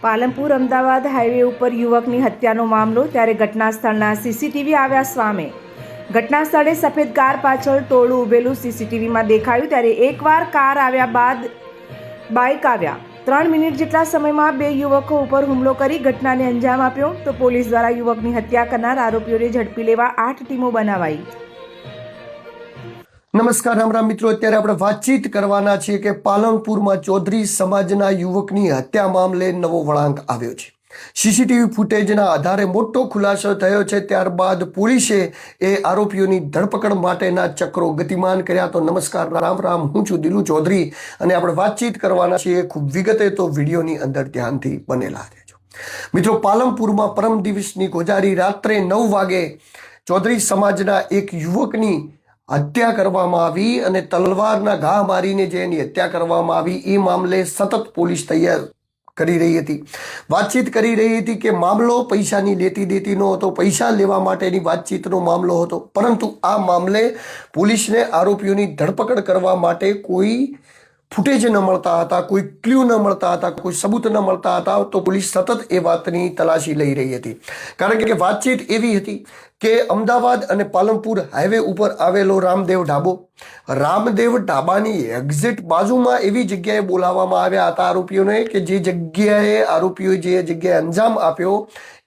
Palanpur Ahmedabad highway ઉપર યુવકની હત્યાનો મામલો, ત્યારે ઘટના સ્થળના સીસીટીવી આવ્યા સામે। ઘટના સ્થળે સફેદ કાર પાછળ ટોળું ઊભેલું સીસીટીવીમાં દેખાયું, ત્યારે એકવાર કાર આવ્યા બાદ બાઇક આવ્યા। 3 મિનિટ જેટલા સમયમાં બે યુવકો ઉપર હુમલો કરી ઘટનાને અંજામ આપ્યો। તો પોલીસ દ્વારા યુવકની હત્યા કરનાર આરોપીઓને ઝડપી લેવા 8 ટીમો બનાવાઈ। નમસ્કાર રામ રામ મિત્રો, અત્યારે આપણે વાતચીત કરવાના છીએ કે પાલનપુરમાં ચૌધરી સમાજના યુવકની હત્યા મામલે નવો વળાંક આવ્યો છે। સીસીટીવી ફૂટેજના આધારે મોટો ખુલાસો થયો છે। ત્યારબાદ પોલીસે એ આરોપીઓની ધરપકડ માટેના ચક્રો ગતિમાન કર્યા। તો નમસ્કાર રામ રામ, હું છું દિલુ ચૌધરી અને આપણે વાતચીત કરવાના છીએ ખૂબ વિગતે, તો વિડીયોની અંદર ધ્યાનથી બનેલા રહેજો મિત્રો। પાલનપુરમાં પરમ દિવસની ગોજારી રાત્રે 9 વાગે ચૌધરી સમાજના એક યુવકની હત્યા કરવામાં આવી અને તલવારના ઘા મારીને જે એની હત્યા કરવામાં આવી, એ મામલે સતત પોલીસ તૈયાર કરી રહી હતી, વાતચીત કરી રહી હતી કે મામલો પૈસાની લેતી દેતીનો હતો, પૈસા લેવા માટેની વાતચીતનો મામલો હતો। પરંતુ આ મામલે પોલીસને આરોપીઓની ધરપકડ કરવા માટે કોઈ ફૂટેજ ન મળતા હતા, કોઈ ક્લ્યુ ન મળતા હતા, કોઈ સબૂત ન મળતા હતા। તો પોલીસ સતત એ વાતની તલાશી લઈ રહી હતી, કારણ કે વાતચીત એવી હતી કે અમદાવાદ અને પાલનપુર હાઈવે ઉપર આવેલો રામદેવ ઢાબાની એક્ઝેક્ટ બાજુમાં એવી જગ્યાએ બોલાવવામાં આવ્યા હતા આરોપીઓને કે જે જગ્યાએ આરોપીઓએ જે જગ્યાએ અંજામ આપ્યો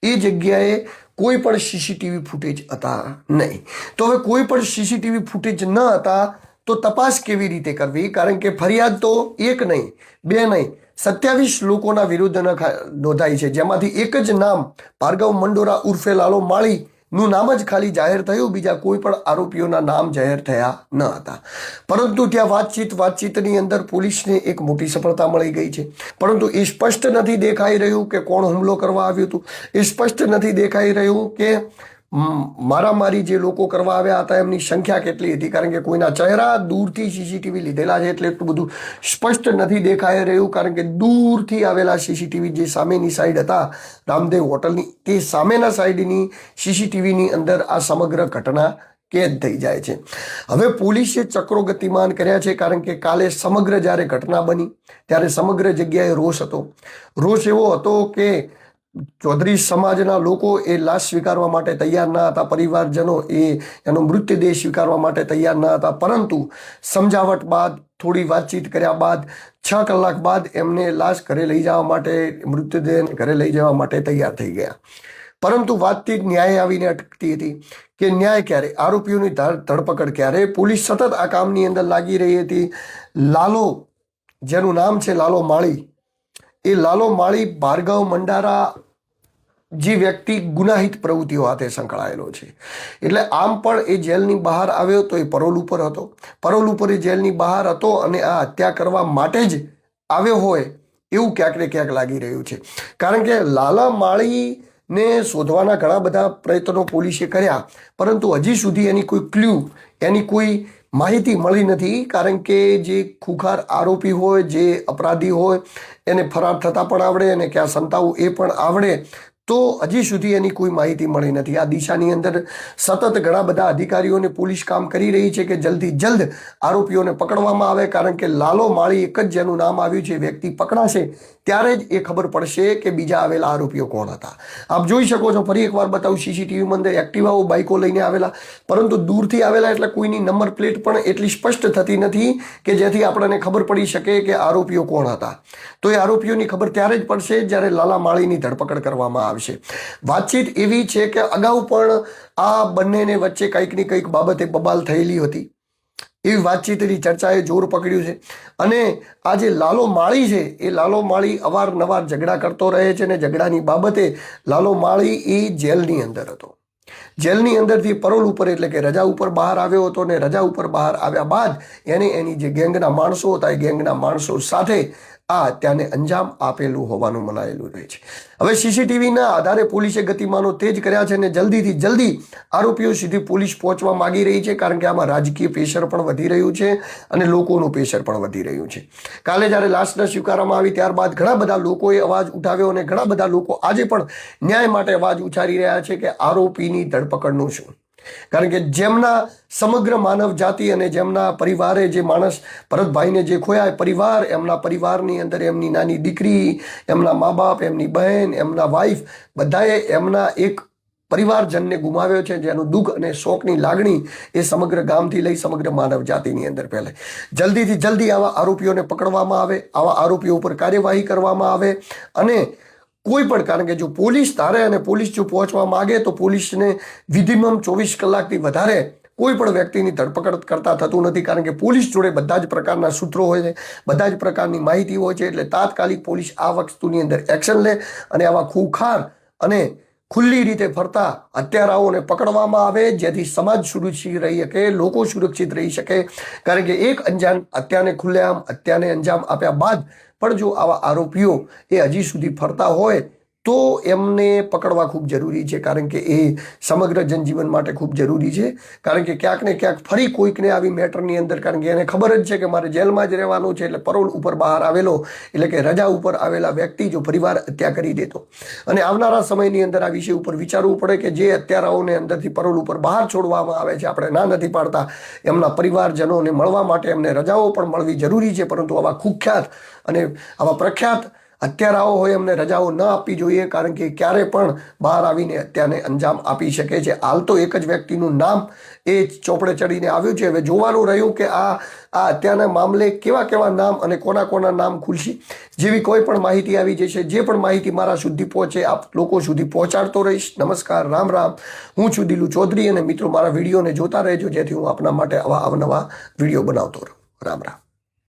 એ જગ્યાએ કોઈ પણ સીસીટીવી ફૂટેજ હતા નહીં। તો હવે કોઈ પણ સીસીટીવી ફૂટેજ ન હતા તો તપાસ કેવી રીતે કરવી? કારણ કે ફરિયાદ તો એક નહીં, બે નહીં, 27 લોકોના વિરુદ્ધ નોંધાઈ છે, જેમાંથી એક જ નામ ભાર્ગવ મંડોરા ઉર્ફે લાલો માળી નું નામ જ ખાલી જાહેર થયું, બીજા કોઈ પણ આરોપીઓના નામ જાહેર થયા ન હતા। પરંતુ ત્યાં વાતચીતની અંદર પોલીસને એક મોટી સફળતા મળી ગઈ છે, પરંતુ એ સ્પષ્ટ નથી દેખાઈ રહ્યું કે કોણ હુમલો કરવા આવ્યું હતું, એ સ્પષ્ટ નથી દેખાઈ રહ્યું કે મારામારી જે લોકો કરવા આવ્યા હતા એમની સંખ્યા કેટલી હતી, કારણ કે કોઈના ચહેરા દૂરથી સીસીટીવી લીધેલા છે એટલે એટલું બધું સ્પષ્ટ નથી દેખાઈ રહ્યું, કારણ કે દૂરથી આવેલા સીસીટીવી જે સામેની સાઈડ હતા રામદેવ હોટલની, તે સામેના સાઈડની સીસીટીવીની અંદર આ સમગ્ર ઘટના કેદ થઈ જાય છે। હવે પોલીસે ચક્રો ગતિમાન કર્યા છે, કારણ કે કાલે સમગ્ર જ્યારે ઘટના બની ત્યારે સમગ્ર જગ્યાએ રોષ હતો। રોષ એવો હતો કે ચૌધરી સમાજના લોકો એ લાશ સ્વીકારવા માટે તૈયાર ન હતા, પરિવારજનો એનો મૃતદેહ સ્વીકારવા માટે તૈયાર ન હતા, પરંતુ સમજાવટ બાદ, થોડી વાતચીત કર્યા બાદ 6 કલાક બાદ એમને લાશ ઘરે લઈ જવા માટે, મૃતદેહ ઘરે લઈ જવા માટે તૈયાર થઈ ગયા। પરંતુ વાતચીત ન્યાય આવીને અટકતી હતી કે ન્યાય ક્યારે, આરોપીઓની ધરપકડ ક્યારે? પોલીસ સતત આ કામની અંદર લાગી રહી હતી। લાલો, જેનું નામ છે લાલો માળી, એ લાલો માળી ભાર્ગવ મંડારા જે વ્યક્તિ ગુનાહિત પ્રવૃત્તિઓ સાથે સંકળાયેલો છે, એટલે આમ પણ એ જેલની બહાર આવ્યો તો એ પરોલ ઉપર હતો, પરોલ ઉપર એ જેલની બહાર હતો અને આ હત્યા કરવા માટે જ આવ્યો હોય એવું ક્યાંક ને ક્યાંક લાગી રહ્યું છે। કારણ કે લાલા માળીને શોધવાના ઘણા બધા પ્રયત્નો પોલીસે કર્યા, પરંતુ હજી સુધી એની કોઈ ક્લ્યુ, એની કોઈ માહિતી મળી નથી, કારણ કે જે ખુખાર આરોપી હોય, જે અપરાધી હોય, એને ફરાર થતા પણ આવડે અને ક્યાં સંતાવું એ પણ આવડે, તો હજી સુધી એની કોઈ માહિતી મળી નથી। આ દિશાની અંદર સતત ઘણા બધા અધિકારીઓને પોલીસ કામ કરી રહી છે કે જલ્દી જલ્દ આરોપીઓને પકડવામાં આવે, કારણ કે લાલો માળી એક જ જેનું નામ આવ્યું છે, વ્યક્તિ પકડાશે ત્યારે જ એ ખબર પડશે કે બીજા આવેલા આરોપીઓ કોણ હતા। આપ જોઈ શકો છો, ફરી એકવાર બતાવું, સીસીટીવીમાં અંદર એક્ટિવાઓ, બાઇકો લઈને આવેલા, પરંતુ દૂરથી આવેલા એટલે કોઈની નંબર પ્લેટ પણ એટલી સ્પષ્ટ થતી નથી કે જેથી આપણને ખબર પડી શકે કે આરોપીઓ કોણ હતા। તો એ આરોપીઓની ખબર ત્યારે જ પડશે જ્યારે લાલા માળીની ધરપકડ કરવામાં આવશે। વાતચીત એવી છે કે અગાઉ પણ આ બંનેને વચ્ચે કંઈક ને કંઈક બાબતે બબાલ થયેલી હતી, એવી વાતચીતની ચર્ચાએ જોર પકડ્યું છે। અને આ જે લાલો માળી છે, એ લાલો માળી અવારનવાર ઝઘડા કરતો રહે છે, અને ઝઘડાની બાબતે લાલો માળી એ જેલની અંદર હતો, જેલની અંદરથી પરોલ ઉપર એટલે કે રજા ઉપર બહાર આવ્યો હતો, અને રજા ઉપર બહાર આવ્યા બાદ એને એની જે ગેંગના માણસો હતા એ ગેંગના માણસો સાથે આ હત્યાને અંજામ આપેલું હોવાનું મનાયેલું રહે છે। હવે સીસીટીવીના આધારે પોલીસે ગતિમાનો તેજ કર્યા છે અને જલ્દીથી જલ્દી આરોપીઓ સુધી પોલીસ પહોંચવા માંગી રહી છે, કારણ કે આમાં રાજકીય પ્રેશર પણ વધી રહ્યું છે અને લોકોનું પ્રેશર પણ વધી રહ્યું છે। કાલે જ્યારે લાશને સ્વીકારવામાં આવી ત્યારબાદ ઘણા બધા લોકોએ અવાજ ઉઠાવ્યો અને ઘણા બધા લોકો આજે પણ ન્યાય માટે અવાજ ઉચ્ચારી રહ્યા છે કે આરોપીની ધરપકડનું શું, કારણ કે જેમના સમગ્ર માનવ જાતિ અને જેમના પરિવારે જે માણસ ભરતભાઈને જે ખોયા એ પરિવાર, એમના પરિવારની અંદર એમની નાની દીકરી, એમના મા બાપ, એમની બહેન, એમના વાઈફ, બધાએ એમના એક પરિવારજનને ગુમાવ્યો છે, જેનું દુઃખ અને શોકની લાગણી એ સમગ્ર ગામથી લઈ સમગ્ર માનવ જાતિની અંદર ફેલાય. જલ્દીથી જલ્દી આવા આરોપીઓને પકડવામાં આવે, આવા આરોપીઓ ઉપર કાર્યવાહી કરવામાં આવે. અને કોઈ પણ, કારણ કે જો પોલીસ ધારે અને પોલીસ જો પહોંચવા માગે તો પોલીસને વિધિમમ 24 કલાકથી વધારે કોઈ પણ વ્યક્તિની ધરપકડ કરતા થતું નથી. કારણ કે પોલીસ જોડે બધા જ પ્રકારના સૂત્રો હોય છે, બધા જ પ્રકારની માહિતી હોય છે. એટલે તાત્કાલિક પોલીસ આ વસ્તુની અંદર એક્શન લે અને આવા ખૂંખાર અને ખુલ્લી રીતે ફરતા હત્યારાઓને પકડવામાં આવે, જેથી સમાજ સુરક્ષિત રહી શકે, લોકો સુરક્ષિત રહી શકે. કારણ કે એક અંજામ હત્યાને ખુલ્લેઆમ હત્યાને અંજામ આપ્યા બાદ પણ જો આવા આરોપીઓ એ હજી સુધી ફરતા હોય તો એમને પકડવા ખૂબ જરૂરી છે. કારણ કે એ સમગ્ર જનજીવન માટે ખૂબ જરૂરી છે. કારણ કે ક્યાંક ને ક્યાંક ફરી કોઈકને આવી મેટરની અંદર, કારણ કે એને ખબર જ છે કે મારે જેલમાં જ રહેવાનું છે, એટલે પરોલ ઉપર બહાર આવેલો, એટલે કે રજા ઉપર આવેલા વ્યક્તિ જો પરિવાર હત્યા કરી દેતો, અને આવનારા સમયની અંદર આ વિષય ઉપર વિચારવું પડે કે જે હત્યારાઓને અંદરથી પરોલ ઉપર બહાર છોડવામાં આવે છે, આપણે ના નથી પાડતા, એમના પરિવારજનોને મળવા માટે એમને રજાઓ પણ મળવી જરૂરી છે. પરંતુ આવા કુખ્યાત અને આવા પ્રખ્યાત હત્યારાઓ હોય એમને રજાઓ ન આપવી જોઈએ. કારણ કે ક્યારે પણ બહાર આવીને હત્યાને અંજામ આપી શકે છે. હાલ તો એક જ વ્યક્તિનું નામ એ ચોપડે ચડીને આવ્યું છે. હવે જોવાનું રહ્યું કે આ હત્યાના મામલે કેવા કેવા નામ અને કોના કોના નામ ખુલશે. જેવી કોઈ પણ માહિતી આવી જશે, જે પણ માહિતી મારા સુધી પહોંચે આપ લોકો સુધી પહોંચાડતો રહીશ. નમસ્કાર, રામ રામ. હું છું દિલુ ચૌધરી અને મિત્રો મારા વિડીયોને જોતા રહેજો, જેથી હું આપના માટે આવા અવનવા વિડીયો બનાવતો રહું. રામ રામ.